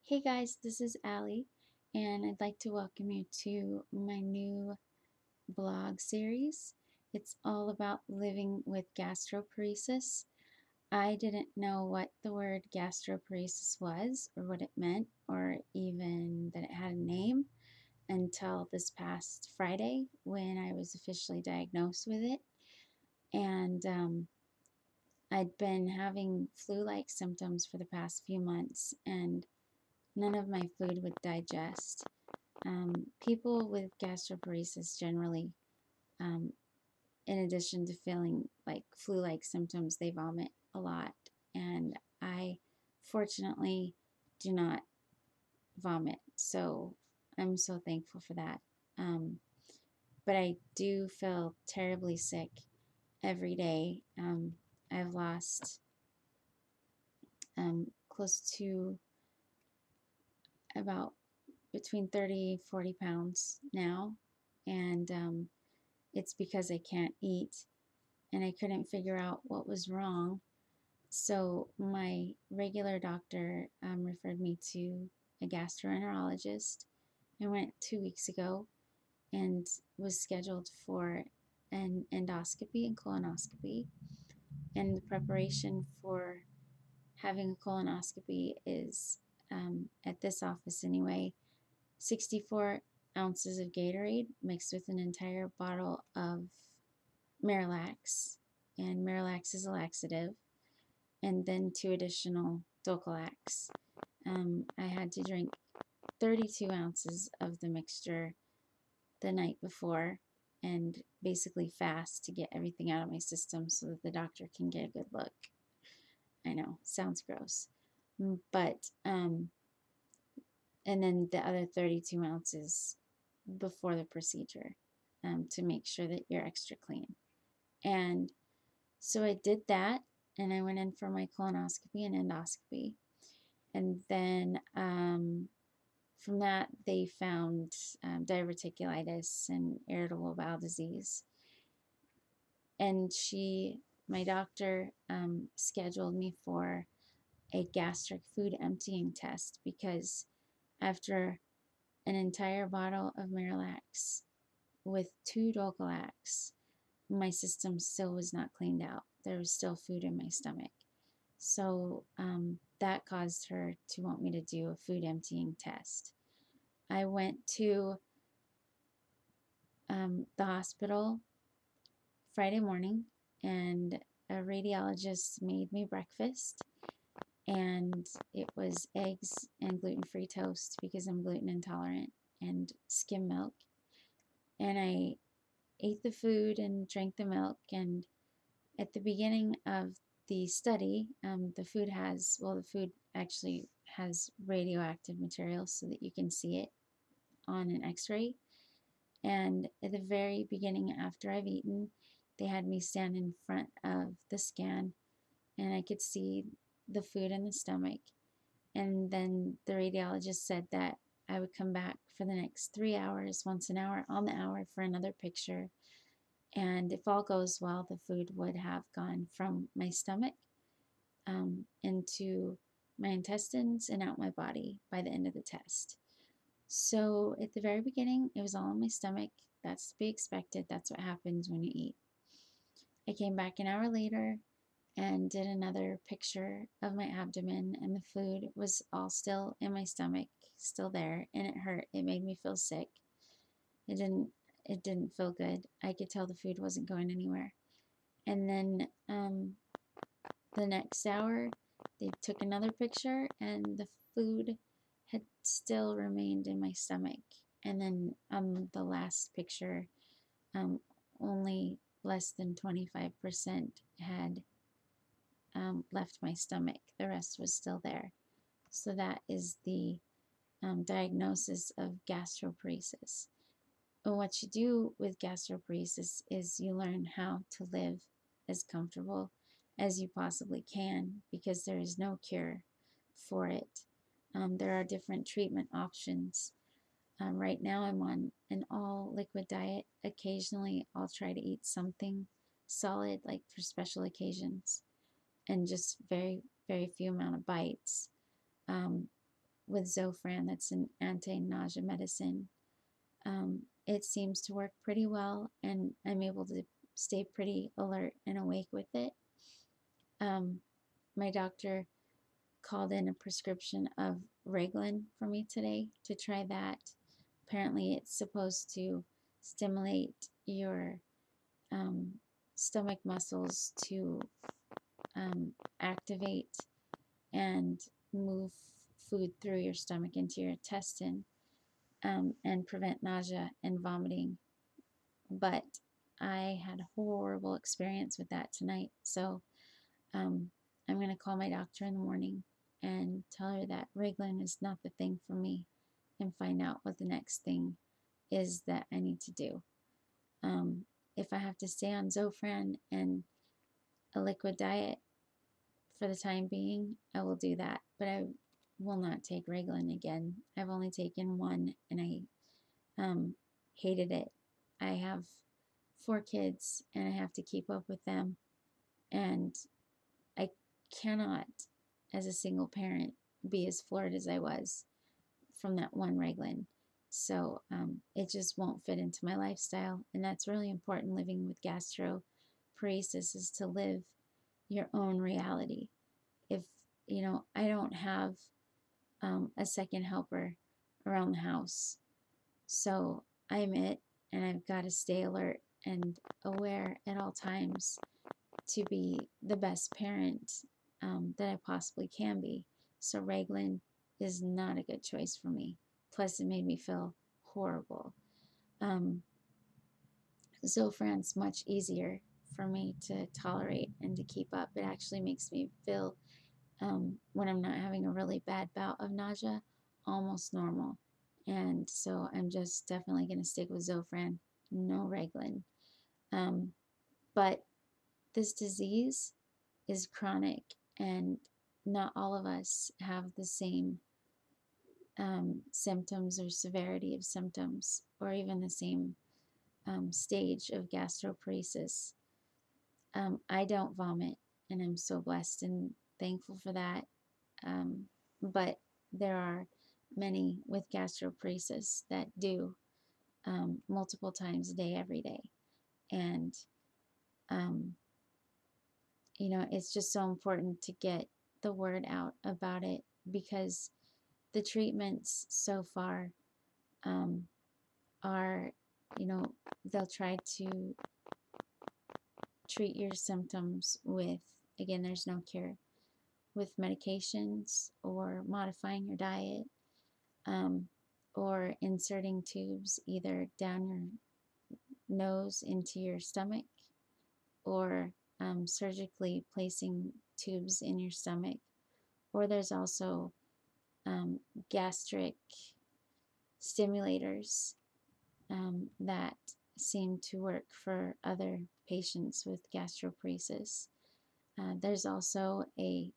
Hey guys, this is Allie, and I'd like to welcome you to my new blog series. It's all about living with gastroparesis. I didn't know what the word gastroparesis was, or what it meant, or even that it had a name until this past Friday when I was officially diagnosed with it. And I'd been having flu like symptoms for the past few months, and none of my food would digest. People with gastroparesis generally, um, in addition to feeling like flu-like symptoms, they vomit a lot. And I fortunately do not vomit, so I'm so thankful for that. Um, but I do feel terribly sick every day. I've lost close to about between 30-40 pounds now, and it's because I can't eat and I couldn't figure out what was wrong. So my regular doctor referred me to a gastroenterologist. I went 2 weeks ago and was scheduled for an endoscopy and colonoscopy. And the preparation for having a colonoscopy is, at this office anyway, 64 ounces of Gatorade mixed with an entire bottle of Miralax, and Miralax is a laxative, and then 2 additional Dulcolax. I had to drink 32 ounces of the mixture the night before and basically fast to get everything out of my system so that the doctor can get a good look. I know, sounds gross. But, and then the other 32 ounces before the procedure, to make sure that you're extra clean. And so I did that, and I went in for my colonoscopy and endoscopy. And then from that, they found diverticulitis and irritable bowel disease. And my doctor, scheduled me for a gastric food emptying test because after an entire bottle of Miralax with 2 Dulcolax, my system still was not cleaned out. There was still food in my stomach. So that caused her to want me to do a food emptying test. I went to the hospital Friday morning, and a radiologist made me breakfast, and it was eggs and gluten-free toast because I'm gluten intolerant, and skim milk. And I ate the food and drank the milk, and at the beginning of the study, the food actually has radioactive material so that you can see it on an x-ray. And at the very beginning, after I've eaten, they had me stand in front of the scan and I could see the food in the stomach. And then the radiologist said that I would come back for the next 3 hours, once an hour on the hour, for another picture. And if all goes well, the food would have gone from my stomach into my intestines and out my body by the end of the test. So at the very beginning, it was all in my stomach. That's to be expected. That's what happens when you eat. I came back an hour later and did another picture of my abdomen, and the food was all still in my stomach, still there, and it hurt. It made me feel sick. It didn't feel good. I could tell the food wasn't going anywhere. And then the next hour, they took another picture, and the food had still remained in my stomach. And then the last picture, only less than 25% had left my stomach. The rest was still there. So that is the diagnosis of gastroparesis. And what you do with gastroparesis is you learn how to live as comfortable as you possibly can, because there is no cure for it. There are different treatment options. Right now I'm on an all liquid diet. Occasionally I'll try to eat something solid, like for special occasions, and just very, very few amount of bites. with Zofran, that's an anti-nausea medicine. It seems to work pretty well, and I'm able to stay pretty alert and awake with it. My doctor called in a prescription of Reglan for me today to try that. Apparently, it's supposed to stimulate your stomach muscles to activate and move food through your stomach into your intestine, and prevent nausea and vomiting. But I had a horrible experience with that tonight. So I'm going to call my doctor in the morning and tell her that Reglan is not the thing for me, and find out what the next thing is that I need to do. If I have to stay on Zofran and a liquid diet for the time being, I will do that. But I will not take Reglan again. I've only taken one, and I hated it. I have 4 kids, and I have to keep up with them. And I cannot, as a single parent, be as floored as I was from that one Reglan. So it just won't fit into my lifestyle. And that's really important living with gastroparesis, is to live your own reality. If, I don't have a second helper around the house. So I'm it, and I've got to stay alert and aware at all times to be the best parent that I possibly can be. So Reglan is not a good choice for me. Plus, it made me feel horrible. Zofran's much easier for me to tolerate and to keep up. It actually makes me feel, when I'm not having a really bad bout of nausea, almost normal. And so I'm just definitely going to stick with Zofran, no Reglan. But this disease is chronic, and not all of us have the same symptoms or severity of symptoms, or even the same stage of gastroparesis. I don't vomit, and I'm so blessed and thankful for that. But there are many with gastroparesis that do, multiple times a day, every day. And, um, it's just so important to get the word out about it, because the treatments so far are, they'll try to treat your symptoms with, again, there's no cure, with medications or modifying your diet, or inserting tubes either down your nose into your stomach, or surgically placing tubes in your stomach. Or there's also gastric stimulators that seem to work for other patients with gastroparesis. There's also a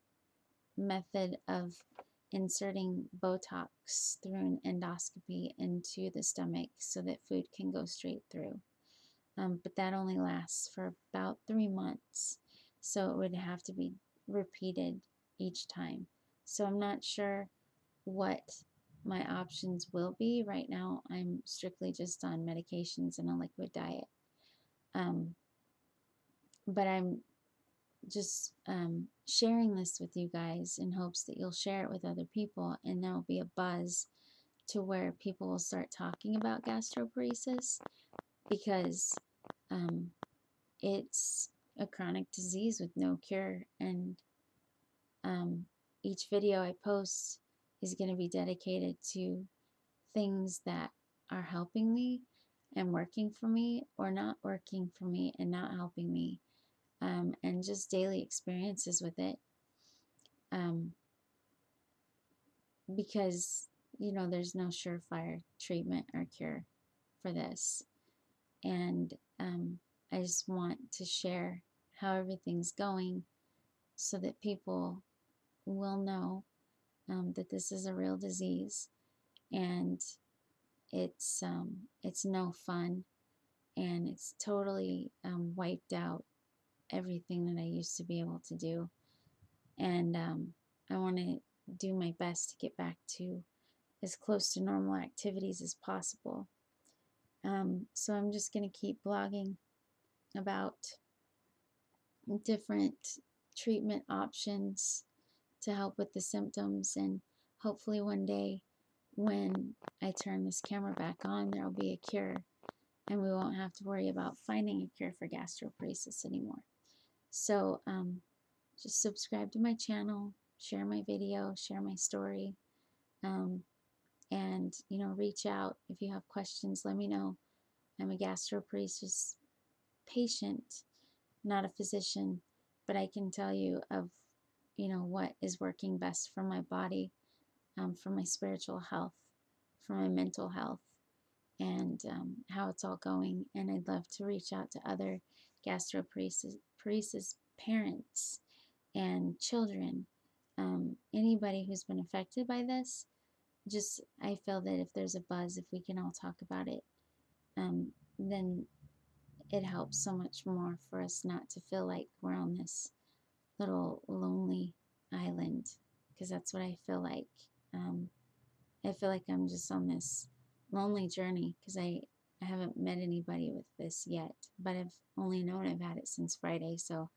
method of inserting Botox through an endoscopy into the stomach so that food can go straight through. But that only lasts for about 3 months, so it would have to be repeated each time. So I'm not sure what my options will be. Right now, I'm strictly just on medications and a liquid diet. But I'm just sharing this with you guys in hopes that you'll share it with other people, and there'll be a buzz to where people will start talking about gastroparesis, because it's a chronic disease with no cure. And each video I post is going to be dedicated to things that are helping me and working for me, or not working for me and not helping me, and just daily experiences with it. Because, there's no surefire treatment or cure for this. And I just want to share how everything's going so that people will know that this is a real disease, and it's no fun, and it's totally wiped out everything that I used to be able to do. And I want to do my best to get back to as close to normal activities as possible. So I'm just going to keep blogging about different treatment options to help with the symptoms, and hopefully one day when I turn this camera back on, there'll be a cure and we won't have to worry about finding a cure for gastroparesis anymore. So just subscribe to my channel, share my video, share my story, and reach out if you have questions. Let me know. I'm a gastroparesis patient, not a physician, but I can tell you of what is working best for my body, for my spiritual health, for my mental health, and how it's all going. And I'd love to reach out to other gastroparesis parents and children, anybody who's been affected by this. Just, I feel that if there's a buzz, if we can all talk about it, then it helps so much more for us not to feel like we're on this little lonely island, because that's what I feel like. I feel like I'm just on this lonely journey because I haven't met anybody with this yet, but I've only known I've had it since Friday. So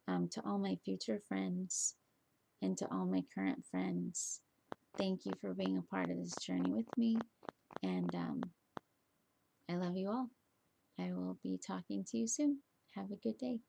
to all my future friends and to all my current friends, thank you for being a part of this journey with me, and I love you all. I will be talking to you soon. Have a good day.